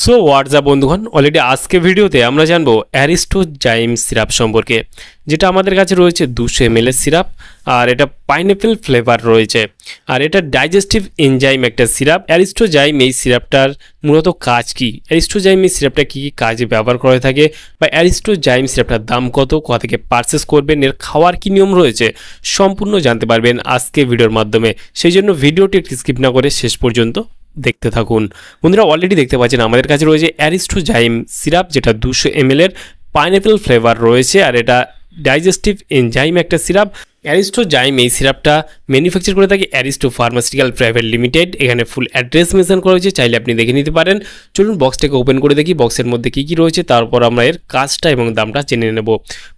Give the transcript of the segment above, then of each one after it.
So WhatsApp বন্ধুগণ, already আজকে ভিডিওতে আমরা জানবো অ্যারিস্টোজাইম সিরাপ সম্পর্কে, যেটা আমাদের কাছে রয়েছে 200 ml সিরাপ। আর এটা পাইনঅ্যাপেল ফ্লেভার রয়েছে, আর এটা ডাইজেস্টিভ এনজাইম একটা সিরাপ। অ্যারিস্টোজাইম এই সিরাপটার মূলত কাজ কি, অ্যারিস্টোজাইম এই সিরাপটা কী কী কাজে ব্যবহার করে থাকে, বা অ্যারিস্টোজাইম সিরাপটার দাম কত, কোথা থেকে পারচেস করবেন, এর খাওয়ার কী নিয়ম রয়েছে, সম্পূর্ণ জানতে পারবেন আজকে ভিডিওর মাধ্যমে। সেই জন্য ভিডিওটি একটু স্কিপ না করে শেষ পর্যন্ত দেখতে থাকুন। বন্ধুরা, অলরেডি দেখতে পাচ্ছেন আমাদের কাছে রয়েছে অ্যারিস্টোজাইম সিরাপ, যেটা 200 ml এর পাইনঅ্যাপেল ফ্লেভার রয়েছে, আর এটা ডাইজেস্টিভ এনজাইম একটা সিরাপ। অ্যারিস্টোজাইম এই সিরাপটা ম্যানুফ্যাকচার করে থাকে অ্যারিস্টো ফার্মাসিউটিক্যাল প্রাইভেট লিমিটেড। এখানে ফুল অ্যাড্রেস মেনশন করা হয়েছে, চাইলে আপনি দেখে নিতে পারেন। চলুন বক্সটাকে ওপেন করে দেখি বক্সের মধ্যে কী কী রয়েছে, তারপর আমরা এর কাজটা এবং দামটা জেনে নেব।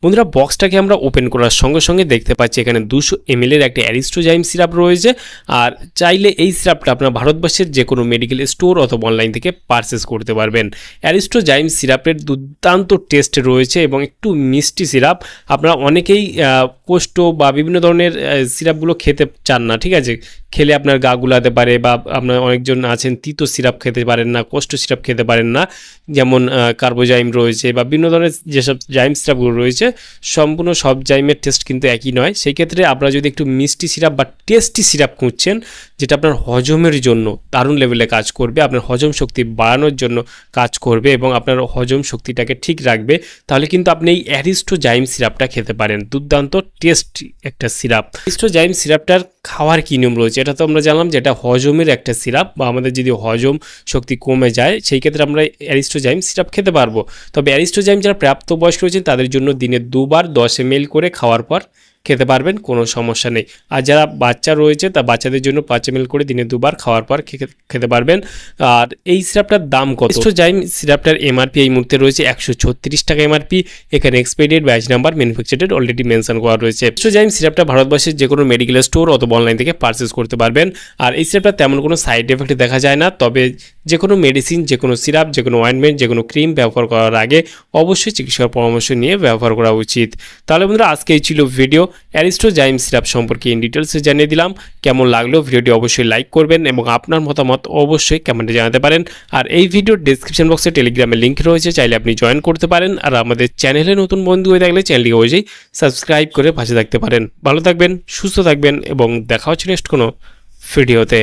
বন্ধুরা, বক্সটাকে আমরা ওপেন করার সঙ্গে সঙ্গে দেখতে পাচ্ছি এখানে 200 ml এর একটা অ্যারিস্টোজাইম সিরাপ রয়েছে। আর চাইলে এই সিরাপটা আপনার ভারতবর্ষের যে কোনো মেডিকেল স্টোর অথবা অনলাইন থেকে পারচেস করতে পারবেন। অ্যারিস্টোজাইম সিরাপের দুর্দান্ত টেস্ট রয়েছে এবং একটু মিষ্টি সিরাপ। আপনারা অনেকেই কোষ্ঠ বা বিভিন্ন ধরনের সিরাপগুলো খেতে চান না, ঠিক আছে, খেলে আপনার গা গুলাতে পারে, বা আপনার অনেকজন আছেন তিতো সিরাপ খেতে পারেন না, কোষ্ঠ সিরাপ খেতে পারেন না, যেমন কার্বোজাইম রয়েছে বা বিভিন্ন ধরনের যেসব জাইম সিরাপগুলো রয়েছে, সম্পূর্ণ সব জাইমের টেস্ট কিন্তু একই নয়। সেই ক্ষেত্রে আপনারা যদি একটু মিষ্টি সিরাপ বা টেস্টি সিরাপ খুঁজছেন, যেটা আপনার হজমের জন্য দারুণ লেভেলে কাজ করবে, আপনার হজম শক্তি বাড়ানোর জন্য কাজ করবে এবং আপনার হজম শক্তিটাকে ঠিক রাখবে, তাহলে কিন্তু আপনি এই অ্যারিস্টোজাইম সিরাপটা খেতে পারেন। দুর্দান্ত টেস্টি একটা সিরাপ। অ্যারিস্টোজাইম সিরাপটার খাওয়ার কী নিয়ম রয়েছে, এটা তো আমরা জানলাম যে এটা হজমের একটা সিরাপ, বা আমাদের যদি হজম শক্তি কমে যায় সেই ক্ষেত্রে আমরা অ্যারিস্টোজাইম সিরাপ খেতে পারবো। তবে অ্যারিস্টোজাইম যারা প্রাপ্তবয়স্ক রয়েছেন তাদের জন্য দিনে 2 বার 10 ml করে খাওয়ার পর খেতে পারবেন, কোনো সমস্যা নেই। আর যারা বাচ্চা রয়েছে তা বাচ্চাদের জন্য 5 ml করে দিনে 2 বার খাওয়ার পর খেতে পারবেন। আর এই সিরাপটার দাম কত? অ্যারিস্টোজাইম সিরাপটার এমআরপি এই মুহূর্তে রয়েছে 136 টাকা এমআরপি। এখানে expiry date, batch number, manufacture already mention করা রয়েছে। অ্যারিস্টোজাইম সিরাপটা ভারতবর্ষের যে কোনো মেডিকেল স্টোর অথবা অনলাইন থেকে পারচেস করতে পারবেন। আর এই সিরাপটা তেমন কোনো সাইড এফেক্ট দেখা যায় না, তবে যে কোনো মেডিসিন, যে কোনো সিরাপ, যে কোনো অয়েন্টমেন্ট, যে কোনো ক্রিম ব্যবহার করার আগে অবশ্যই চিকিৎসকের পরামর্শ নিয়ে ব্যবহার করা উচিত। তাহলে বন্ধুরা, আজকে এই ছিল ভিডিও অ্যারিস্টোজাইম সিরাপ সম্পর্কে ইন ডিটেলসে জানিয়ে দিলাম। কেমন লাগলো ভিডিওটি অবশ্যই লাইক করবেন এবং আপনার মতামত অবশ্যই কমেন্টে জানাতে পারেন। আর এই ভিডিওর ডেসক্রিপশন বক্সে টেলিগ্রামের লিঙ্ক রয়েছে, চাইলে আপনি জয়েন করতে পারেন। আর আমাদের চ্যানেলে নতুন বন্ধু হয়ে থাকলে চ্যানেলটিকে অবশ্যই সাবস্ক্রাইব করে পাশে থাকতে পারেন। ভালো থাকবেন, সুস্থ থাকবেন এবং দেখা হচ্ছে নেক্সট কোনো ভিডিওতে।